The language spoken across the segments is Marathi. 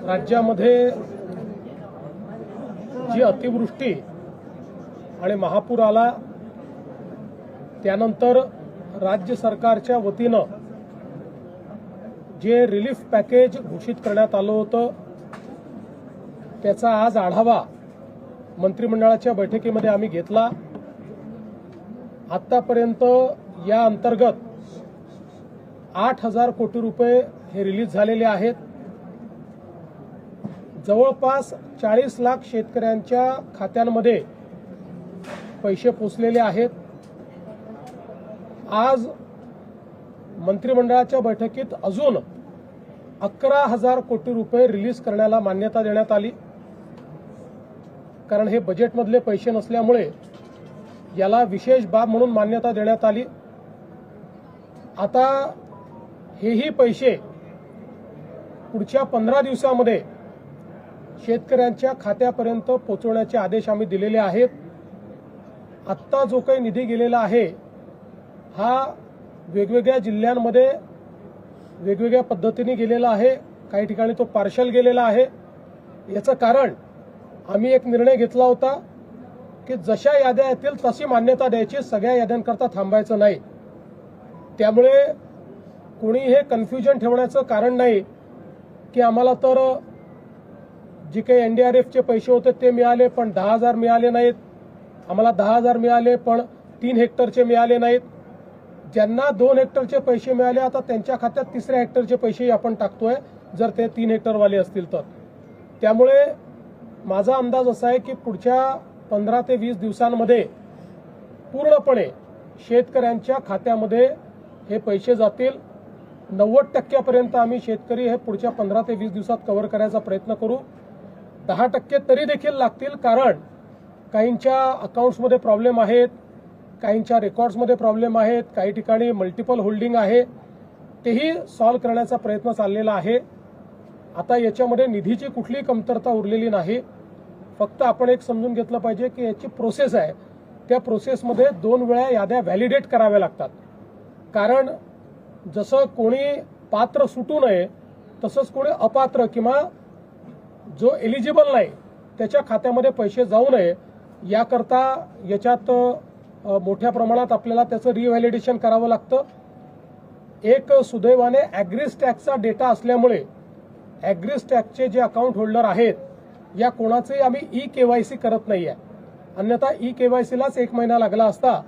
राज्यामध्ये जी अतिवृष्टी आणि महापूर आला त्यानंतर राज्य सरकारच्या वतीनं जे रिलीफ पॅकेज घोषित करण्यात आलं होतं त्याचा आज आढावा मंत्रिमंडळाच्या बैठकीमध्ये आम्ही घेतला। आतापर्यंत या अंतर्गत 8,000 कोटी रुपये हे रिलीज झालेले आहेत। जवळपास 40 लाख शेतकऱ्यांच्या खात्यांमध्ये पैसे पोचलेले आहेत। आज मंत्रिमंडळाच्या बैठकीत अजून 11,000 कोटी रुपये रिलीज करण्याला मान्यता देण्यात आली, कारण हे बजेटमधले पैसे नसल्यामुळे याला विशेष बाब म्हणून मान्यता देण्यात आली। आता हेही पैसे पुढच्या 15 दिवसांमध्ये शेतकऱ्यांच्या खात्यापर्यंत पोहोचवण्याचे आदेश आम्ही दिलेले आहेत। आत्ता जो काही निधी गेलेला आहे हा वेगवेगळ्या जिल्ह्यांमध्ये वेगवेगळ्या पद्धतीने गेलेला आहे। काही ठिकाणी तो पार्शल गेलेला आहे। याचं कारण आम्ही एक निर्णय घेतला होता की जशा याद्या येतील तशी मान्यता द्यायची, सगळ्या याद्यांकरता थांबायचं नाही। त्यामुळे कोणी हे कन्फ्युजन ठेवण्याचं कारण नाही की आम्हाला तर जे काही एनडीआरएफचे पैसे होते ते मिळाले पण 10,000 मिळाले नाहीत, आम्हाला 10,000 मिळाले पण 3 हेक्टरचे मिळाले नाहीत। ज्यांना 2 हेक्टरचे पैसे मिळाले आता त्यांच्या खात्यात 3ऱ्या हेक्टरचे पैसेही आपण टाकतोय जर ते 3 हेक्टरवाले असतील तर। त्यामुळे माझा अंदाज असा आहे की पुढच्या 15 ते 20 दिवसांमध्ये पूर्णपणे शेतकऱ्यांच्या खात्यामध्ये हे पैसे जातील। 90% आम्ही शेतकरी हे पुढच्या 15 ते 20 दिवसात कव्हर करायचा प्रयत्न करू। 10% तरी देखील लागतील, कारण काहींच्या अकाउंट्समध्ये प्रॉब्लेम आहेत, काहींच्या रेकॉर्ड्समध्ये प्रॉब्लेम आहेत, काही ठिकाणी मल्टिपल होल्डिंग आहे, तेही सॉल्व्ह करण्याचा प्रयत्न चाललेला आहे। आता याच्यामध्ये निधीची कुठलीही कमतरता उरलेली नाही। फक्त आपण एक समजून घेतलं पाहिजे की याची प्रोसेस आहे, त्या प्रोसेसमध्ये 2 वेळा याद्या व्हॅलिडेट कराव्या लागतात। कारण जसं कोणी पात्र सुटू नये तसंच कोणी अपात्र किंवा जो एलिजिबल नाही त्याच्या खात्यामध्ये पैसे जाऊ नये याकरता याच्यात मोठ्या प्रमाणात आपल्याला त्याचं रिव्हॅलिडेशन करावं लागतं। एक सुदैवाने ॲग्रीस्टॅकचा डेटा असल्यामुळे ॲग्रीस्टॅकचे जे अकाउंट होल्डर आहेत या कोणाचंही आम्ही ई-केवायसी करत नाहीये, अन्यथा ई-केवायसीलाच 1 महिना लागला असता।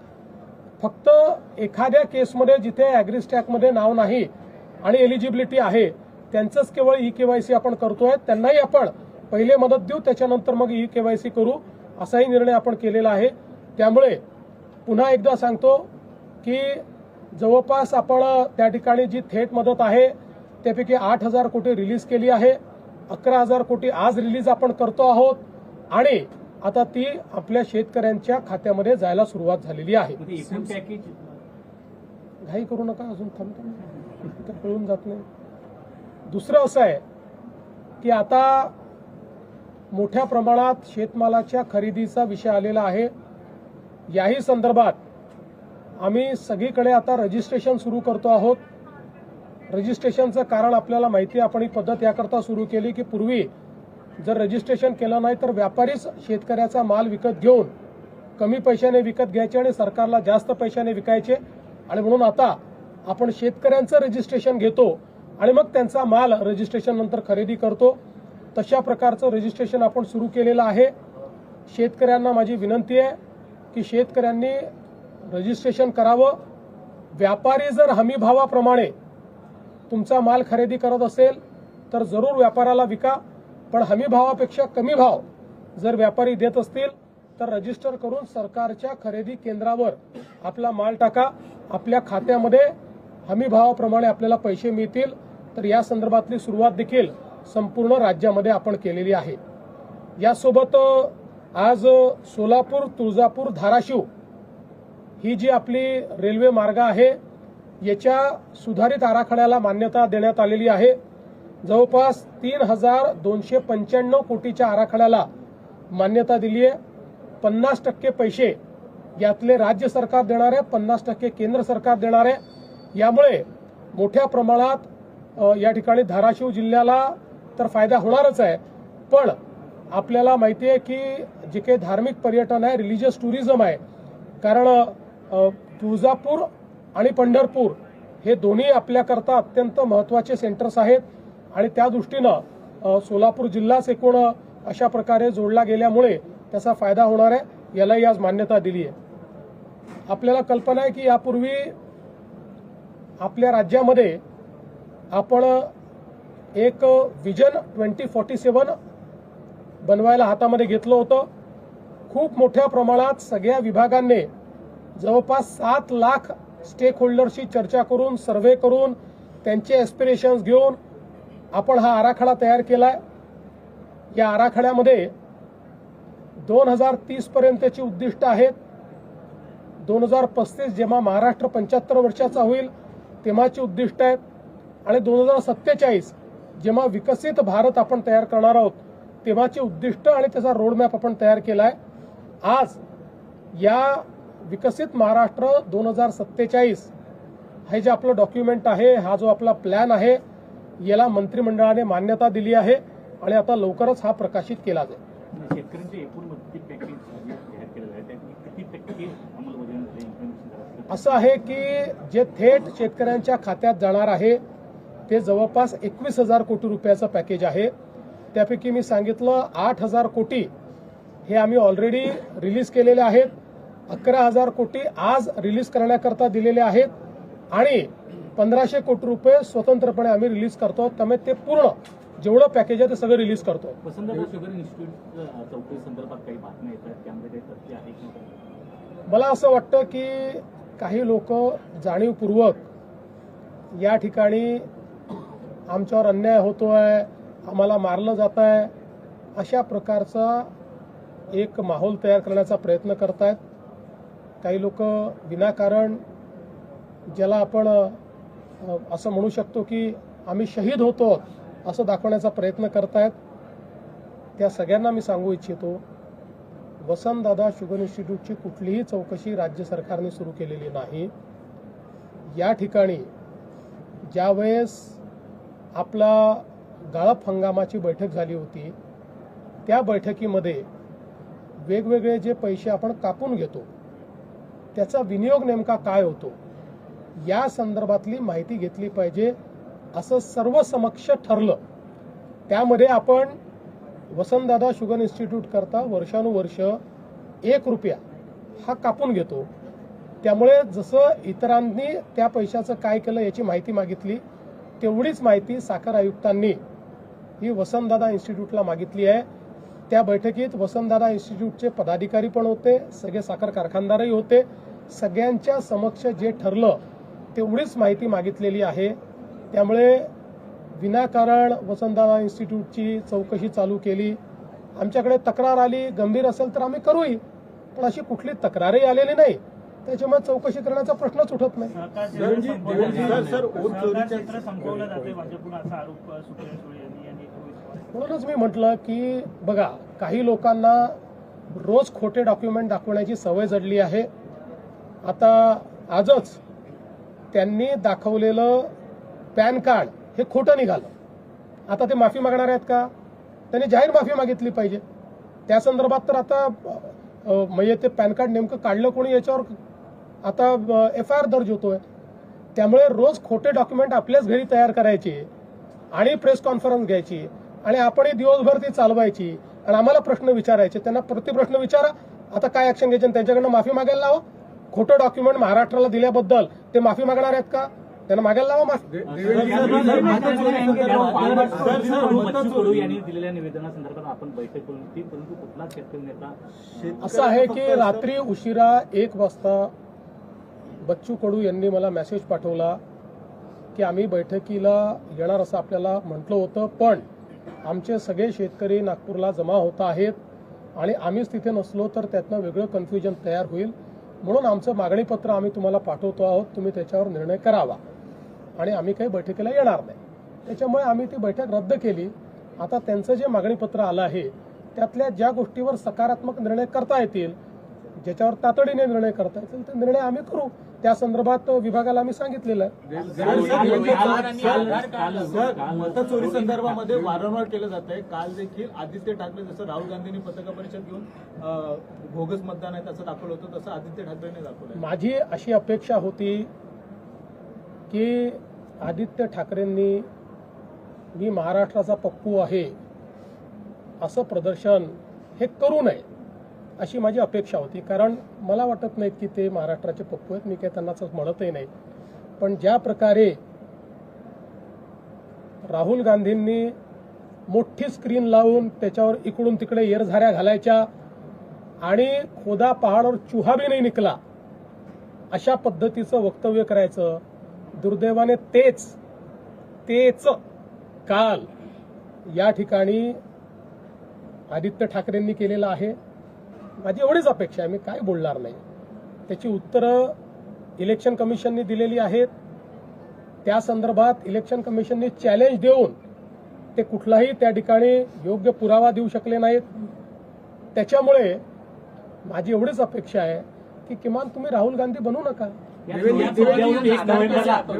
फक्त एखाद्या केसमध्ये जिथे ॲग्रीस्टॅकमध्ये नाव नाही आणि एलिजिबिलिटी आहे त्यांचंच केवळ ई-केवायसी आपण करतोय। त्यांनाही आपण पहिले मदत देऊ, त्याच्यानंतर मग ई-केवायसी करू असाही निर्णय आपण केलेला आहे। त्यामुळे पुन्हा एकदा सांगतो की जवळपास आपण त्या ठिकाणी जी थेट मदत आहे त्यापैकी 8,000 कोटी रिलीज केली आहे। 11,000 कोटी आज रिलीज आपण करतो आहोत आणि आता ती आपल्या शेतकऱ्यांच्या खात्यामध्ये जायला सुरुवात झालेली आहे। घाई करू नका, अजून थांबतो कळून जात नाही। दुसरं असं आहे की आता मोठ्या प्रमाणात शेतमालाच्या खरेदीचा विषय आलेला आहे। याही संदर्भात आम्ही सगळीकडे आता रजिस्ट्रेशन सुरू करतो आहोत। रजिस्ट्रेशनचं कारण आपल्याला माहिती आहे, आपण ही पद्धत याकरता सुरू केली की पूर्वी जर रजिस्ट्रेशन केलं नाही तर व्यापारीच शेतकऱ्याचा माल विकत घेऊन कमी पैशाने विकत घ्यायचे आणि सरकारला जास्त पैशाने विकायचे, आणि म्हणून आता आपण शेतकऱ्यांचं रजिस्ट्रेशन घेतो आणि मग त्यांचा माल रजिस्ट्रेशन नंतर खरेदी करतो। तशा प्रकारचं रजिस्ट्रेशन आपण सुरू केलेलं आहे। शेतकऱ्यांना माझी विनंती आहे की शेतकऱ्यांनी रजिस्ट्रेशन करावं। व्यापारी जर हमी भावाप्रमाणे तुमचा माल खरेदी करत असेल तर जरूर व्यापाराला विका, पण हमी भावापेक्षा कमी भाव जर व्यापारी देत असतील तर रजिस्टर करून सरकारच्या खरेदी केंद्रावर आपला माल टाका। आपल्या खात्यामध्ये हमी भावाप्रमाणे आपल्याला पैसे मिळतील। तर या संदर्भातली सुरुवात देखील संपूर्ण राज्यामध्ये आपण केलेली आहे। यासोबत आज सोलापूर, तुळजापूर, धाराशिव ही जी आपली रेल्वे मार्ग आहे याच्या सुधारित आराखड्याला मान्यता देण्यात आलेली आहे। जवळपास 3,295 कोटीच्या आराखड्याला मान्यता दिली आहे। 50% पैसे यातले राज्य सरकार देणार आहे, 50% केंद्र सरकार देणार आहे। यामुळे मोठ्या प्रमाणात या ठिकाणी धाराशिव जिल्ह्याला तर फायदा होणारच आहे. पण आपल्याला माहिती आहे की जे काही धार्मिक पर्यटन आहे, रिलिजियस टुरिझम आहे, कारण तुळजापूर आणि पंढरपूर हे दोन्ही आपल्याकरता अत्यंत महत्त्वाचे सेंटर्स आहेत आणि त्या दृष्टीनं सोलापूर जिल्हाच एकूण अशा प्रकारे जोडला गेल्यामुळे त्याचा फायदा होणार आहे, यालाही आज मान्यता दिली आहे. आपल्याला कल्पना आहे की यापूर्वी आपल्या राज्यामध्ये आपण एक विजन 2047 बनवायला हातामध्ये घेतलं होतं. खूप मोठ्या प्रमाणात सगळ्या विभागांनी जवळपास 7 लाख स्टेक होल्डरशी चर्चा करून, सर्व्हे करून, त्यांचे एस्पिरेशन्स घेऊन आपण हा आराखडा तयार केलाय. या आराखड्यामध्ये 2030 पर्यंतची उद्दिष्ट आहेत. 2035 जेव्हा महाराष्ट्र 75 वर्षाचा होईल तेव्हाची उद्दिष्ट आहेत आणि 2047 जेव्हा विकसित भारत आपण तयार करणार आहोत तेव्हाची उद्दिष्ट आणि त्याचा रोडमॅप आपण तयार केलाय. आज या विकसित महाराष्ट्र 2047 हे जे आपलं डॉक्युमेंट आहे, हा जो आपला प्लॅन आहे, याला मंत्रिमंडळाने मान्यता दिली आहे आणि आता लवकरच हा प्रकाशित केला जाईल. शेतकऱ्यांचे एकूण पॅकेज जाहीर केलेलं आहे, त्यापैकी किती टक्के अंमलबजावणी असं आहे की जे थेट शेतकऱ्यांच्या खात्यात जाणार आहे ते जवळपास 21,000 कोटी रुपयाचं पॅकेज आहे. त्यापैकी मी सांगितलं 8,000 कोटी हे आम्ही ऑलरेडी रिलीज केलेले आहेत. 11,000 कोटी आज रिलीज करण्याकरता दिलेले आहेत आणि 1,500 कोटी रुपये स्वतंत्रपणे आम्ही रिलीज करतो. त्यामुळे ते पूर्ण जेवढं पॅकेज आहे ते सगळं रिलीज करतो. वसंतदादा शुगर इन्स्टिट्यूट चौकशी संदर्भात काही बातम्या येतात, त्यामध्ये काही तथ्य आहे की? मला असं वाटतं की काही लोक जाणीवपूर्वक या ठिकाणी आमच्यावर अन्याय होतोय, आम्हाला मारलं जात आहे, अशा प्रकारचा एक माहोल तयार करण्याचा प्रयत्न करतायत. काही लोक विनाकारण ज्याला आपण असं म्हणू शकतो की आम्ही शहीद होतो असं दाखवण्याचा प्रयत्न करतायत. त्या सगळ्यांना मी सांगू इच्छितो, वसंतदादा शुगर इन्स्टिट्यूटची कुठलीही चौकशी राज्य सरकारने सुरू केलेली नाही. या ठिकाणी ज्यावेळेस आपला गाळप हंगामाची बैठक झाली होती त्या बैठकीमध्ये वेगवेगळे जे पैसे आपण कापून घेतो त्याचा विनियोग नेमका काय होतो या संदर्भातली माहिती घेतली पाहिजे असं सर्व समक्ष ठरलं. त्यामध्ये आपण वसंतदादा शुगर इन्स्टिट्यूट करता वर्षानुवर्ष 1 रुपया हा कापून घेतो. त्यामुळे जसं इतरांनी त्या पैशाचं काय केलं याची माहिती मागितली तेवढीच माहिती साखर आयुक्तांनी ही वसंतदादा इन्स्टिट्यूटला मागितली आहे. त्या बैठकीत वसंतदादा इन्स्टिट्यूटचे पदाधिकारी पण होते, सगळे साखर कारखानदारही होते. सगळ्यांच्या समक्ष जे ठरलं तेवढीच माहिती मागितलेली आहे. त्यामुळे विनाकारण वसंतदादा इन्स्टिट्यूटची चौकशी चालू केली. आमच्याकडे तक्रार आली, गंभीर असेल तर आम्ही करूही, पण अशी कुठली तक्रारही आलेली नाही, त्याच्यामुळे चौकशी करण्याचा प्रश्नच उठत नाही. म्हणूनच मी म्हटलं की बघा, काही लोकांना रोज खोटे डॉक्युमेंट दाखवण्याची सवय जडली आहे. आता आजच त्यांनी दाखवलेलं पॅन कार्ड हे खोटं निघालं. आता ते माफी मागणार आहेत का? त्यांनी जाहीर माफी मागितली पाहिजे. त्या संदर्भात तर आता म्हणजे ते पॅन कार्ड नेमकं काढलं कोणी याच्यावर आता FIR दर्ज होतोय. त्यामुळे रोज खोटे डॉक्युमेंट आपल्याच घरी तयार करायचे आणि प्रेस कॉन्फरन्स घ्यायची आणि आपणही दिवसभर ती चालवायची आणि आम्हाला प्रश्न विचारायचे. त्यांना प्रतिप्रश्न विचारा, आता काय ऍक्शन घ्यायची, त्यांच्याकडनं माफी मागायला लावा. खोटं डॉक्युमेंट महाराष्ट्राला दिल्याबद्दल ते माफी मागणार आहेत का? त्यांना मागायला लावा माफी. यांनी दिलेल्या निवेदनासंदर्भात आपण बैठक करून ती, परंतु कुठला शेतकरी नेता असं आहे की रात्री उशिरा 1 वाजता बच्चू कडू यांनी मला मेसेज पाठवला की आम्ही बैठकीला येणार असं आपल्याला म्हटलं होतं, पण आमचे सगळे शेतकरी नागपूरला जमा होत आहेत आणि आम्हीच तिथे नसलो तर त्यातनं वेगळं कन्फ्युजन तयार होईल, म्हणून आमचं मागणीपत्र आम्ही तुम्हाला पाठवतो आहोत, तुम्ही त्याच्यावर निर्णय करावा आणि आम्ही काही बैठकीला येणार नाही. त्याच्यामुळे आम्ही ती बैठक रद्द केली. आता त्यांचं जे मागणीपत्र आलं आहे त्यातल्या ज्या गोष्टीवर सकारात्मक निर्णय करता येतील, ज्याच्यावर तातडीने निर्णय करता येतील ते निर्णय आम्ही करू. त्या संदर्भात विभागाला आम्ही सांगितलेलं आहे. मतचोरी संदर्भामध्ये वारंवार केलं जात आहे. काल देखील आदित्य ठाकरे जसं राहुल गांधींनी पत्रकार परिषद घेऊन बोगस मतदान आहे असं दाखवलं होतं, तसं आदित्य ठाकरेंनी दाखवलं. माझी अशी अपेक्षा होती की आदित्य ठाकरेंनी मी महाराष्ट्राचा पप्पू आहे असं प्रदर्शन हे करू नये अशी माझी अपेक्षा होती. कारण मला वाटत नाही की ते महाराष्ट्राचे पप्पू आहेत, मी काही त्यांना असं म्हणतही नाही. पण ज्या प्रकारे राहुल गांधींनी मोठी स्क्रीन लावून त्याच्यावर इकडून तिकडे येरझाऱ्या घालायच्या आणि खोदा पहाडवर चुहा भी नाही निकला अशा पद्धतीचं वक्तव्य करायचं, दुर्दैवाने तेच काल या ठिकाणी आदित्य ठाकरेंनी केलेलं आहे. माझी एवढीच अपेक्षा आहे, मी काय बोलणार नाही. त्याची उत्तरं इलेक्शन कमिशनने दिलेली आहेत. त्या संदर्भात इलेक्शन कमिशनने चॅलेंज देऊन ते कुठलाही त्या ठिकाणी योग्य पुरावा देऊ शकले नाहीत. त्याच्यामुळे माझी एवढीच अपेक्षा आहे की किमान तुम्ही राहुल गांधी बनू नका.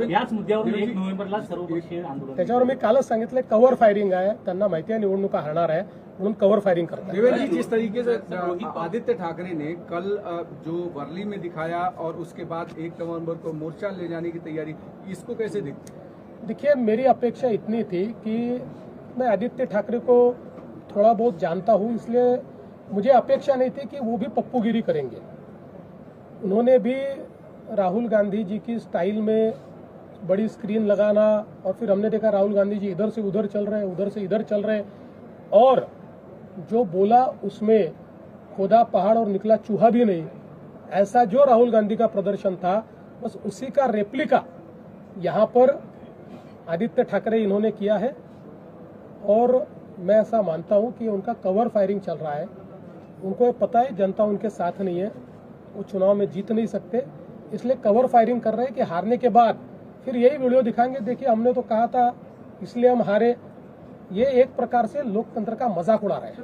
याच मुद्द्यावरून 1 नोव्हेंबरला सर्वपक्षीय आंदोलन, त्याच्यावर मी कालच सांगितलं कव्हर फायरिंग आहे. त्यांना माहिती आहे निवडणुका हरणार आहे म्हणून कव्हर फायरिंग करतात. देवेंद्र जी, जिस तरीके से आदित्य ठाकरे ने कल जो वर्ली में दिखाया और उसके बाद 1 नवंबर को मोर्चा ले जाने की तैयारी, इसको कैसे देखते हैं? देखिए, मेरी अपेक्षा इतनी थी कि मैं आदित्य ठाकरे को थोड़ा बहुत जानता हूं, इसलिए मुझे अपेक्षा नहीं थी कि वो भी पप्पूगिरी करेंगे. उन्होंने भी राहुल गांधी जी की स्टाइल में बड़ी स्क्रीन लगाना और फिर हमने देखा राहुल गांधी जी इधर से उधर चल रहे, उधर से इधर चल रहे और जो बोला उसमें खोदा पहाड़ और निकला चूहा भी नहीं, ऐसा जो राहुल गांधी का प्रदर्शन था बस उसी का रेप्लिका यहाँ पर आदित्य ठाकरे इन्होंने किया है. और मैं ऐसा मानता हूं कि उनका कवर फायरिंग चल रहा है. उनको पता है जनता उनके साथ नहीं है, वो चुनाव में जीत नहीं सकते, इसलिए कवर फायरिंग कर रहे हैं कि हारने के बाद फिर यही वीडियो दिखाएंगे, देखिए हमने तो कहा था इसलिए हम हारे. ये एक प्रकार से लोकतंत्र का मजाक उड़ा रहे हैं.